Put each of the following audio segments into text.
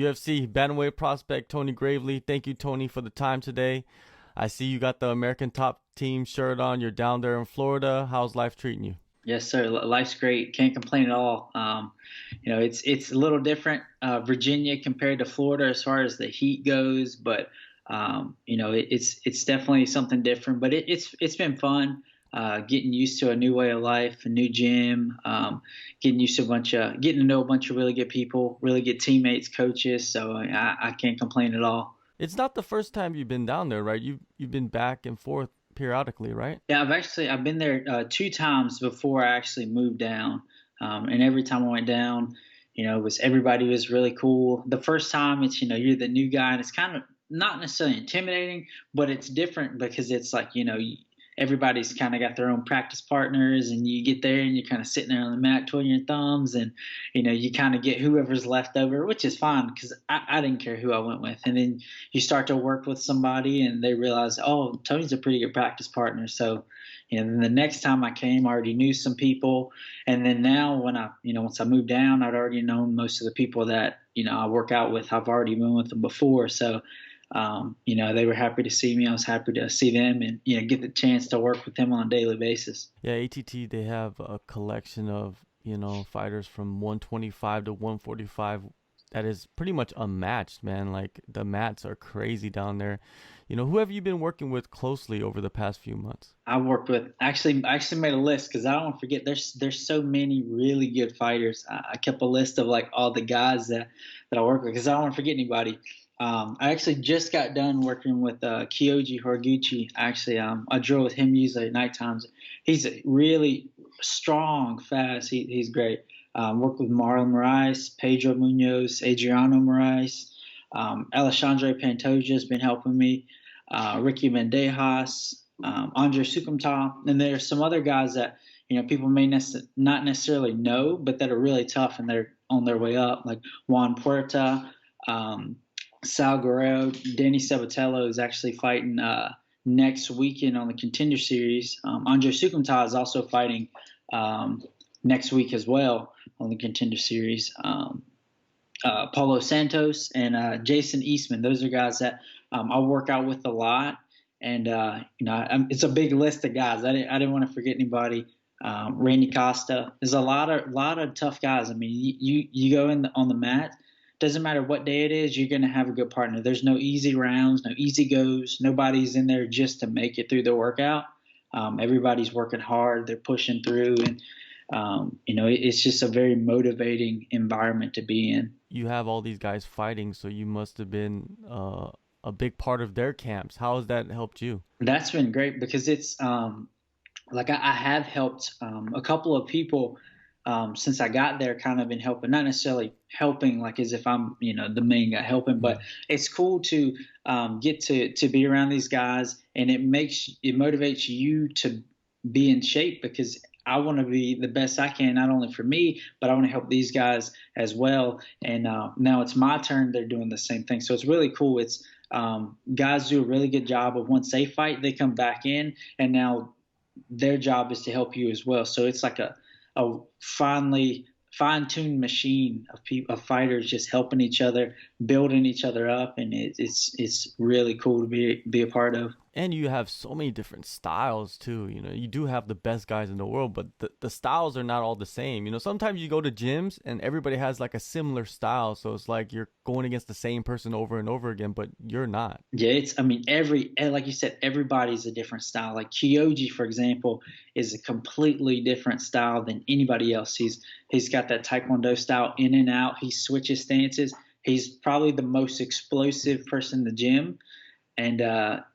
UFC Bantamweight prospect Tony Gravely. Thank you, Tony, for the time today. I see you got the American Top Team shirt on. You're down there in Florida. How's life treating you? Yes, sir. Life's great. Can't complain at all. It's a little different, Virginia compared to Florida as far as the heat goes, but it's definitely something different. But it's been fun, getting used to a new way of life, a new gym, getting to know a bunch of really good people, really good teammates, coaches. So I can't complain at all. It's not the first time you've been down there, right? You've been back and forth periodically, right? Yeah, I've been there two times before I actually moved down, and every time I went down, everybody was really cool. The first time, it's you're the new guy, and it's kind of not necessarily intimidating, but it's different because it's like everybody's kind of got their own practice partners, and you get there and you're kind of sitting there on the mat twiddling your thumbs, and you kind of get whoever's left over, which is fine because I didn't care who I went with. And then you start to work with somebody and they realize, oh, Tony's a pretty good practice partner. So then the next time I came, I already knew some people. And then now when once I moved down, I'd already known most of the people that I work out with. I've already been with them before. So they were happy to see me. I was happy to see them and, get the chance to work with them on a daily basis. Yeah, ATT, they have a collection of, fighters from 125 to 145 that is pretty much unmatched, man. Like, the mats are crazy down there. Who have you been working with closely over the past few months? I worked with I actually made a list because I don't want to forget. There's so many really good fighters. I kept a list of like all the guys that I work with because I don't want to forget anybody. I actually just got done working with Kyoji Horiguchi. Actually, I drill with him usually at night times. He's really strong, fast. He's great. Worked with Marlon Moraes, Pedro Munoz, Adriano Moraes. Alexandre Pantoja has been helping me. Ricky Mendejas, Andre Sukumta. And there's some other guys that people may not necessarily know, but that are really tough and they're on their way up, like Juan Puerta. Sal Guerrero, Danny Sabatello is actually fighting next weekend on the Contender Series. Andre Sukumta is also fighting next week as well on the Contender Series. Paulo Santos and Jason Eastman. Those are guys that I work out with a lot. And, it's a big list of guys. I didn't want to forget anybody. Randy Costa. There's a lot of tough guys. I mean, you go on the mat. Doesn't matter what day it is, you're going to have a good partner. There's no easy rounds, no easy goes. Nobody's in there just to make it through the workout. Everybody's working hard. They're pushing through. And, it's just a very motivating environment to be in. You have all these guys fighting, so you must have been a big part of their camps. How has that helped you? That's been great because it's like I have helped a couple of people since I got there, kind of been helping, not necessarily helping like as if I'm, the main guy helping, but it's cool to get to be around these guys, and it motivates you to be in shape because I want to be the best I can, not only for me, but I want to help these guys as well. And now it's my turn. They're doing the same thing. So it's really cool. It's guys do a really good job of once they fight, they come back in, and now their job is to help you as well. So it's like a finely fine-tuned machine of fighters just helping each other, building each other up, and it's really cool to be a part of. And you have so many different styles too. You do have the best guys in the world, but the styles are not all the same. Sometimes you go to gyms and everybody has like a similar style, so it's like you're going against the same person over and over again, but you're not. Yeah, like you said, everybody's a different style. Like Kyoji, for example, is a completely different style than anybody else. He's got that Taekwondo style in and out. He switches stances. He's probably the most explosive person in the gym. And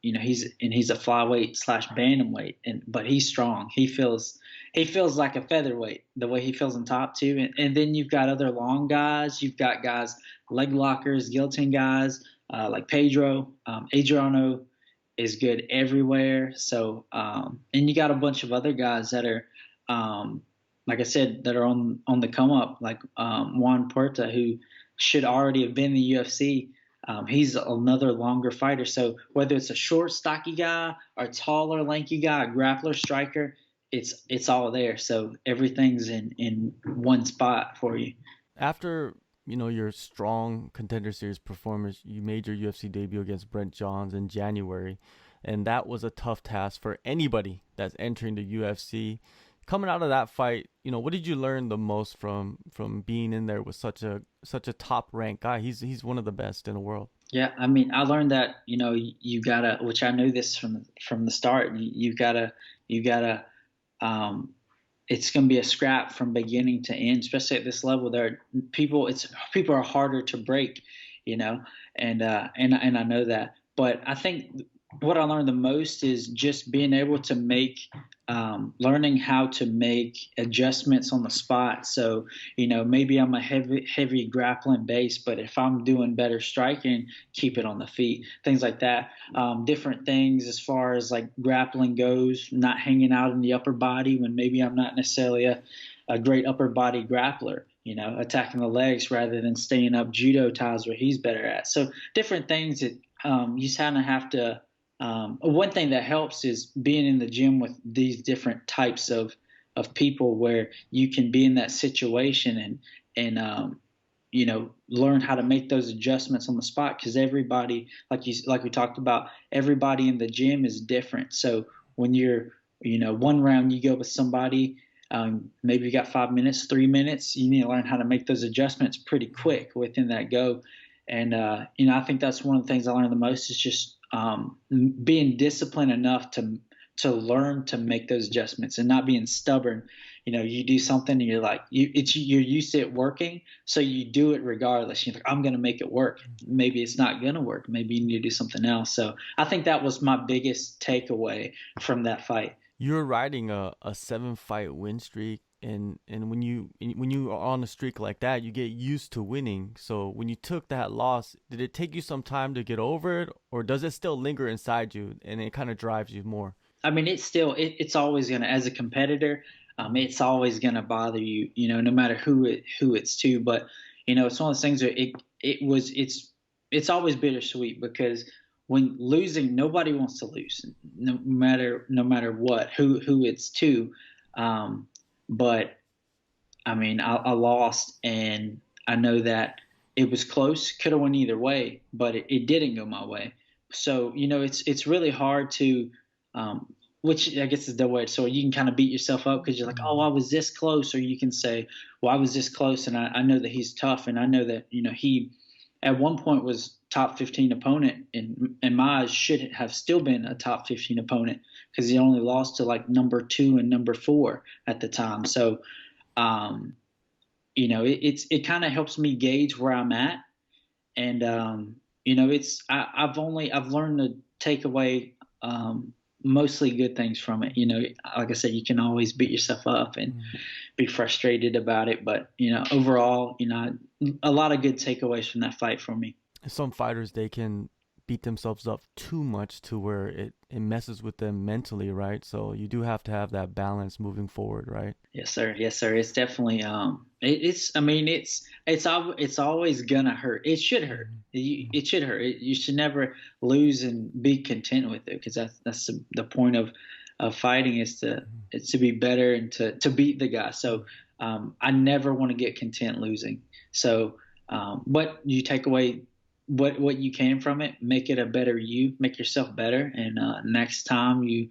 he's a flyweight / bantamweight, but he's strong. He feels like a featherweight the way he feels on top too. And then you've got other long guys. You've got guys leg lockers, guillotine guys like Pedro. Adriano is good everywhere. So and you got a bunch of other guys that are like I said that are on the come up, like Juan Puerta, who should already have been in the UFC. He's another longer fighter. So whether it's a short, stocky guy or a taller, lanky guy, a grappler, striker, it's all there. So everything's in one spot for you. After your strong Contender Series performance. You made your UFC debut against Brent Johns in January, and that was a tough task for anybody that's entering the UFC. Coming out of that fight, what did you learn the most from being in there with such a top ranked guy? He's one of the best in the world. Yeah, I mean, I learned that you gotta, which I knew this from the start. You gotta um, it's going to be a scrap from beginning to end, especially at this level. There are people are harder to break, you know, and I know that. But I think what I learned the most is just being able to learning how to make adjustments on the spot. So, maybe I'm a heavy grappling base, but if I'm doing better striking, keep it on the feet, things like that. Different things as far as like grappling goes, not hanging out in the upper body when maybe I'm not necessarily a great upper body grappler. Attacking the legs rather than staying up judo ties where he's better at. So different things that you kind of have to. One thing that helps is being in the gym with these different types of people where you can be in that situation and learn how to make those adjustments on the spot, because everybody, like we talked about, everybody in the gym is different. So when you're one round you go with somebody, maybe you got 5 minutes, 3 minutes, you need to learn how to make those adjustments pretty quick within that go. And I think that's one of the things I learned the most is just being disciplined enough to learn to make those adjustments and not being stubborn. You do something and you're like, you're used to it working, so you do it regardless. You're like, I'm going to make it work. Maybe it's not going to work. Maybe you need to do something else. So I think that was my biggest takeaway from that fight. You're riding a 7 fight win streak, and when you are on a streak like that, you get used to winning. So when you took that loss, did it take you some time to get over it, or does it still linger inside you and it kind of drives you more? I mean, it's always gonna, as a competitor, it's always gonna bother you, no matter who it's to. But it's one of those things where it's always bittersweet, because when losing, nobody wants to lose, no matter what, who it's to. But I mean, I lost, and I know that it was close, could have went either way, but it didn't go my way. So it's really hard to, which I guess is the way. So you can kind of beat yourself up because you're like, oh, I was this close, or you can say, well, I was this close, and I know that he's tough, and I know that he at one point was top 15 opponent, and in my eyes should have still been a top 15 opponent, because he only lost to like number 2 and number 4 at the time. So it kind of helps me gauge where I'm at, and I've learned to take away mostly good things from it. Like I said, you can always beat yourself up and be frustrated about it, but overall, a lot of good takeaways from that fight for me. Some fighters, they can beat themselves up too much to where it messes with them mentally, right? So you do have to have that balance moving forward, right? Yes, sir. Yes, sir. It's definitely I mean, it's always gonna hurt. It should hurt. It should hurt. You should never lose and be content with it, because that's the point of fighting, is to be better and to beat the guy. So I never want to get content losing. So but you take away what you can from it, make it a better you, make yourself better, and next time you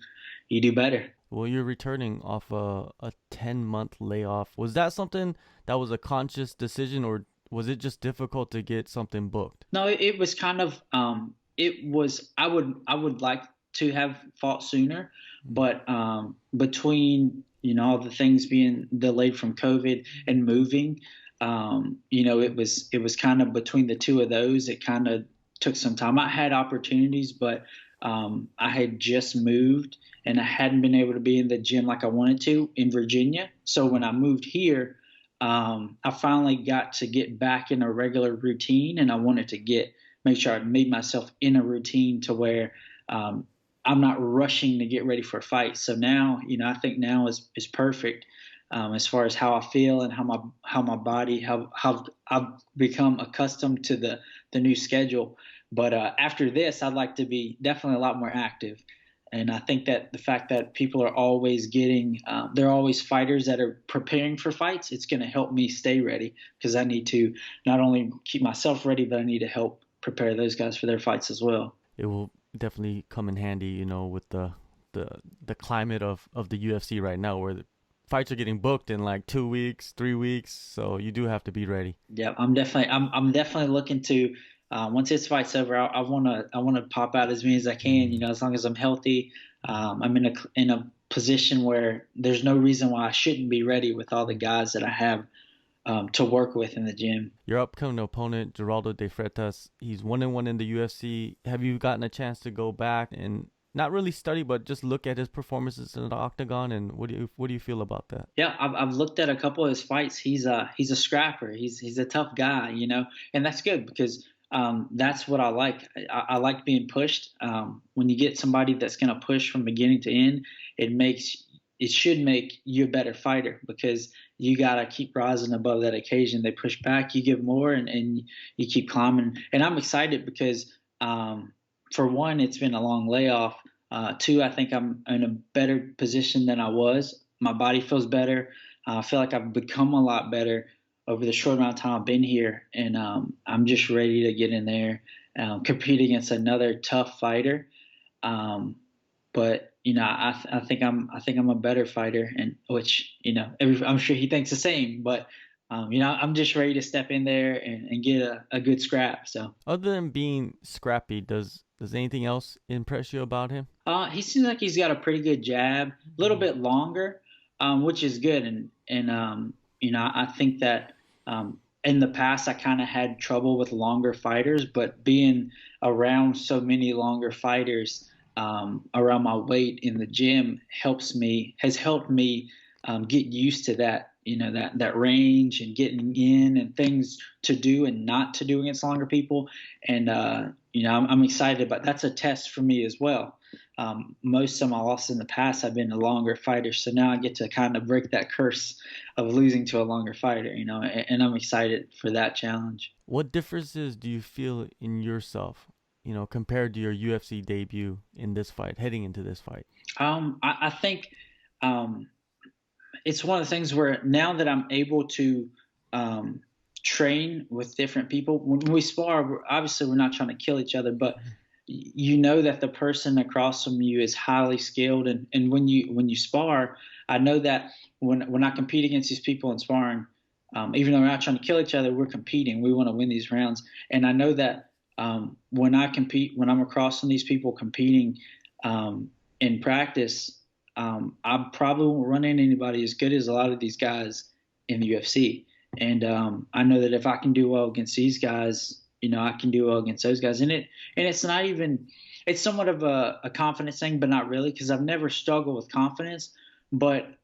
do better. Well, you're returning off a 10-month layoff. Was that something that was a conscious decision, or was it just difficult to get something booked? No, it was kind of it was, I would like to have fought sooner, but between all the things being delayed from COVID and moving, it was kind of between the two of those. It kind of took some time. I had opportunities, but I had just moved, and I hadn't been able to be in the gym like I wanted to in Virginia. So when I moved here, I finally got to get back in a regular routine, and I wanted to make sure I made myself in a routine to where I'm not rushing to get ready for a fight. So now, I think now is perfect. As far as how I feel and how my body, how I've become accustomed to the new schedule. But after this, I'd like to be definitely a lot more active, And I think that the fact that people are always getting, there are always fighters that are preparing for fights. It's going to help me stay ready because I need to not only keep myself ready, but I need to help prepare those guys for their fights as well. It will definitely come in handy, with the the climate of the UFC right now, where the fights are getting booked in like 2 weeks, 3 weeks. So you do have to be ready. Yeah, I'm definitely looking to once this fight's over, I wanna pop out as many as I can. As long as I'm healthy, I'm in a position where there's no reason why I shouldn't be ready with all the guys that I have to work with in the gym. Your upcoming opponent, Geraldo de Freitas, he's 1-1 in the UFC. Have you gotten a chance to go back and not really study, but just look at his performances in the octagon? And what do you feel about that? Yeah, I've looked at a couple of his fights. He's a scrapper. He's a tough guy, and that's good because that's what I like. I like being pushed. When you get somebody that's going to push from beginning to end, it should make you a better fighter because you got to keep rising above that occasion. They push back, you give more, and you keep climbing. And I'm excited because for one, it's been a long layoff. Two, I think I'm in a better position than I was. My body feels better. I feel like I've become a lot better over the short amount of time I've been here, and I'm just ready to get in there, compete against another tough fighter. But I think I'm a better fighter, and which I'm sure he thinks the same. But I'm just ready to step in there and get a good scrap. So Other than being scrappy, does anything else impress you about him? he seems like he's got a pretty good jab, a little bit longer, which is good. And I think that in the past I kind of had trouble with longer fighters, but being around so many longer fighters around my weight in the gym has helped me get used to that, that range and getting in and things to do and not to do against longer people. And I'm excited, but that's a test for me as well. Most of my losses in the past have been to longer fighters, so now I get to kind of break that curse of losing to a longer fighter, and I'm excited for that challenge. What differences do you feel in yourself, compared to your UFC debut in this fight, heading into this fight? I think it's one of the things where now that I'm able to train with different people, when we spar, obviously we're not trying to kill each other, but you know that the person across from you is highly skilled, and when you spar, I know that when I compete against these people in sparring, even though we're not trying to kill each other, we're competing. We want to win these rounds, and I know that when I compete, when I'm across from these people competing in practice, I probably won't run into anybody as good as a lot of these guys in the UFC. And I know that if I can do well against these guys, I can do well against those guys. And it's not even, it's somewhat of a confidence thing, but not really, because I've never struggled with confidence. But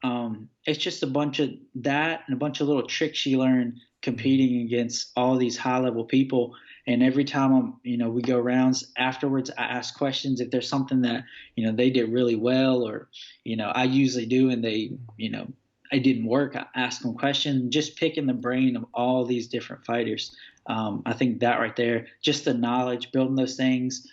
it's just a bunch of that and a bunch of little tricks you learn competing against all these high level people. And every time we go rounds afterwards, I ask questions if there's something that they did really well, or I usually do, and it didn't work. I ask them questions, just picking the brain of all these different fighters. I think that right there, just the knowledge, building those things,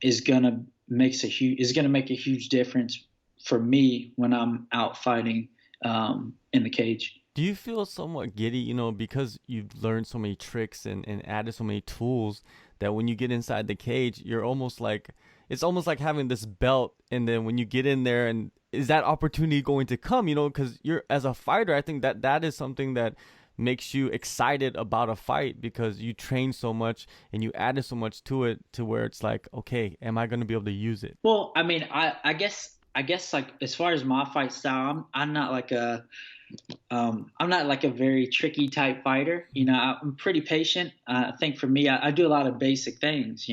is gonna make a huge difference for me when I'm out fighting in the cage. Do you feel somewhat giddy, because you've learned so many tricks and added so many tools that when you get inside the cage, it's almost like having this belt, and then when you get in there, and is that opportunity going to come, because you're, as a fighter, I think that is something that makes you excited about a fight, because you train so much and you added so much to it, to where it's like, okay, am I going to be able to use it? Well, I mean, I guess like as far as my fight style, I'm not like a very tricky type fighter. I'm pretty patient. I think for me, I do a lot of basic things.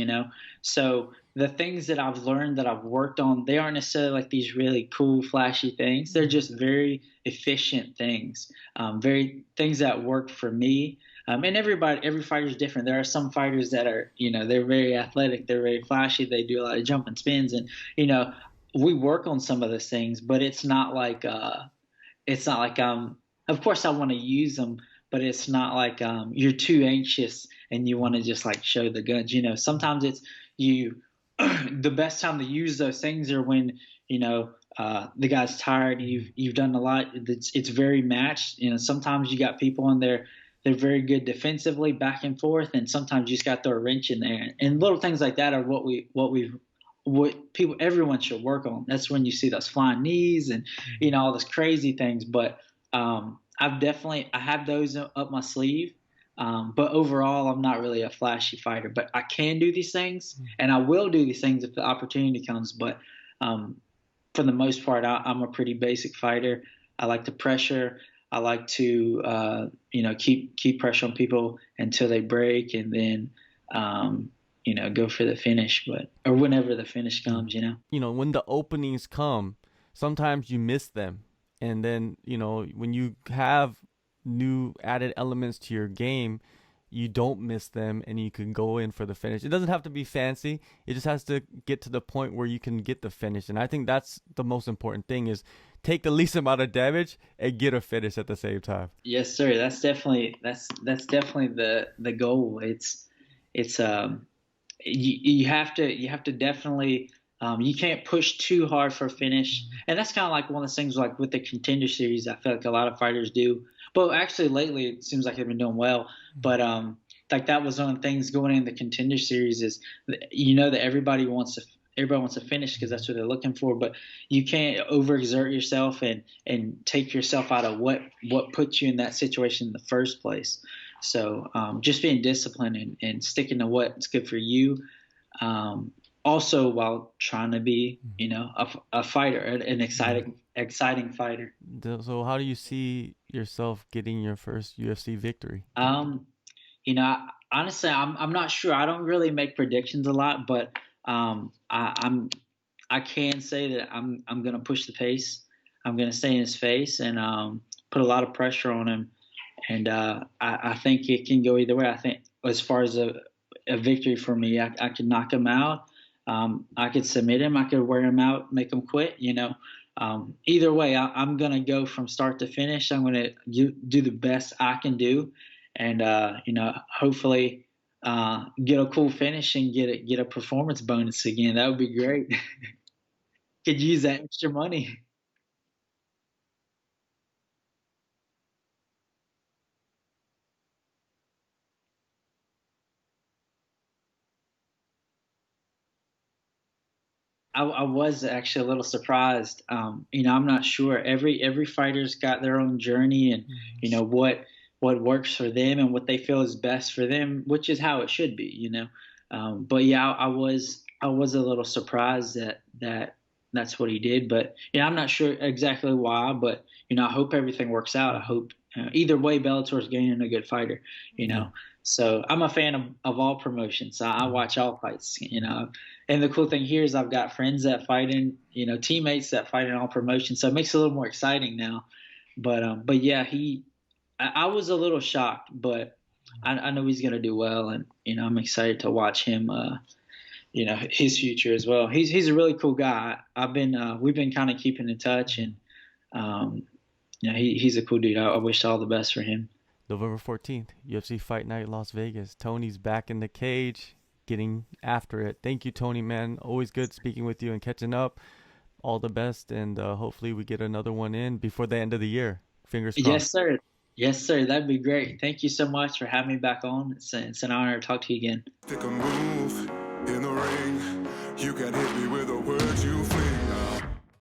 So the things that I've learned that I've worked on, they aren't necessarily like these really cool, flashy things. They're just very efficient things, very things that work for me. And every fighter is different. There are some fighters that are, they're very athletic, they're very flashy, they do a lot of jumping spins, and we work on some of those things, but it's not like of course I want to use them, but it's not like you're too anxious and you want to just like show the guns. Sometimes it's you the best time to use those things are when the guy's tired. You've done a lot. It's very matched. Sometimes you got people in there. They're very good defensively, back and forth, and sometimes you just got to throw a wrench in there. And little things like that are what people everyone should work on. That's when you see those flying knees and all those crazy things. But I have those up my sleeve. But overall, I'm not really a flashy fighter. But I can do these things, and I will do these things if the opportunity comes. But for the most part, I'm a pretty basic fighter. I like to pressure. I like to keep pressure on people until they break, and then go for the finish, or whenever the finish comes. When the openings come, sometimes you miss them, and then when you have new added elements to your game, you don't miss them, and you can go in for the finish. It doesn't have to be fancy. It just has to get to the point where you can get the finish. And I think that's the most important thing, is take the least amount of damage and get a finish at the same time. Yes, sir. That's definitely the goal. It's you have to definitely you can't push too hard for a finish. And that's kind of like one of the things, like with the Contender Series, I feel like a lot of fighters do. But actually lately it seems like they've been doing well. But like that was one of the things going in the Contender Series, is that everybody wants to finish because that's what they're looking for. But you can't overexert yourself and take yourself out of what puts you in that situation in the first place. So just being disciplined and sticking to what's good for you. Also, while trying to be, a fighter, an exciting fighter. So how do you see yourself getting your first UFC victory? Honestly, I'm not sure. I don't really make predictions a lot, but I can say that I'm gonna push the pace. I'm gonna stay in his face and put a lot of pressure on him, and I think it can go either way. I think as far as a victory for me, I could knock him out. I could submit him. I could wear him out, make him quit. Either way, I'm gonna go from start to finish. I'm gonna do the best I can do, and hopefully get a cool finish and get a performance bonus again. That would be great. Could use that extra money. I was actually a little surprised. I'm not sure. Every fighter's got their own journey, and what works for them and what they feel is best for them, which is how it should be. But yeah, I was a little surprised that's what he did. But I'm not sure exactly why. But I hope everything works out. I hope either way, Bellator's gaining a good fighter. So I'm a fan of all promotions. I watch all fights. And the cool thing here is I've got friends that fight in, teammates that fight in all promotions. So it makes it a little more exciting now. But yeah, I was a little shocked, but I know he's going to do well. And, I'm excited to watch him, his future as well. He's a really cool guy. We've been kind of keeping in touch, and, he's a cool dude. I wish all the best for him. November 14th, UFC Fight Night, Las Vegas. Tony's back in the cage, getting after it. Thank you, Tony, man. Always good speaking with you and catching up. All the best, and hopefully we get another one in before the end of the year. Fingers crossed. Yes, sir. Yes, sir. That'd be great. Thank you so much for having me back on. It's an honor to talk to you again. Take a move in the ring. You can hit me with a